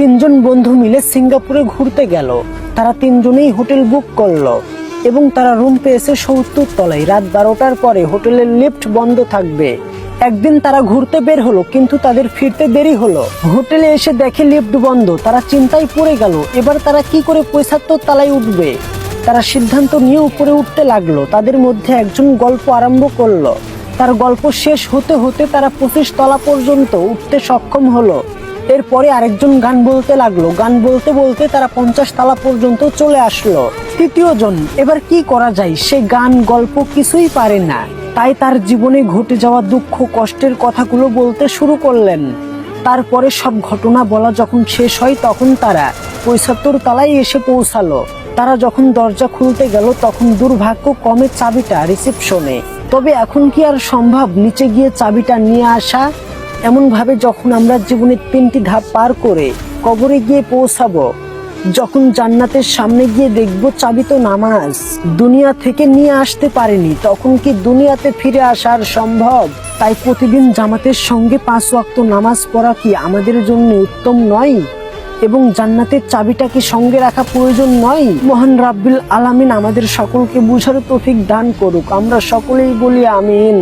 তিনজন বন্ধু মিলে সিঙ্গাপুরে ঘুরতে গেল। তারা তিনজনেই হোটেল বুক করলো এবং তারা রুম পেয়েছে 70 তলায়। রাত 12টার পরে হোটেলের লিফট বন্ধ থাকবে। একদিন তারা ঘুরতে বের হলো, কিন্তু তাদের ফিরতে দেরি হলো। হোটেলে এসে দেখে লিফট বন্ধ। তারা চিন্তায় পড়ে গেল, এবার তারা কি করে 75 তলায় উঠবে। তারা সিদ্ধান্ত নিয়ে উপরে উঠতে লাগলো। তাদের মধ্যে একজন গল্প আরম্ভ করলো। তার গল্প শেষ হতে হতে তারা 25 তলা পর্যন্ত উঠতে সক্ষম হলো। এরপরে আরেকজন গান বলতে লাগলো। গান বলতে বলতে তারা 50 তলা পর্যন্ত চলে আসলো। তৃতীয় জন, এবার কি করা যায়? সে গান গল্প কিছুই পারে না, তাই তার জীবনে ঘটে যাওয়া দুঃখ কষ্টের কথাগুলো বলতে শুরু করলেন। তারপরে সব ঘটনা বলা যখন শেষ হয়, তখন তারা 75 তলায় এসে পৌঁছালো। তারা যখন দরজা খুলতে গেল, তখন দুর্ভাগ্যক্রমে চাবিটা রিসেপশনে। তবে এখন কি আর সম্ভব নিচে গিয়ে চাবিটা নিয়ে আসা? এমন ভাবে যখন আমরা জীবনের 3টি ধাপ পার করে কবরে গিয়ে পৌঁছাবো, যখন জান্নাতের সামনে গিয়ে দেখবো চাবি তো নামাজ দুনিয়া থেকে নিয়ে আসতে পারেনি, তখন কি দুনিয়াতে ফিরে আসার সম্ভব? তাই প্রতিদিন জামাতের সঙ্গে 5 ওয়াক্ত নামাজ পড়া কি আমাদের জন্য উত্তম নয়? এবং জান্নাতের চাবিটা কি সঙ্গে রাখা প্রয়োজন নয়? মহান রাব্বুল আলামিন আমাদের সকলকে বুঝার তৌফিক দান করুক। আমরা সকলেই বলি আমিন।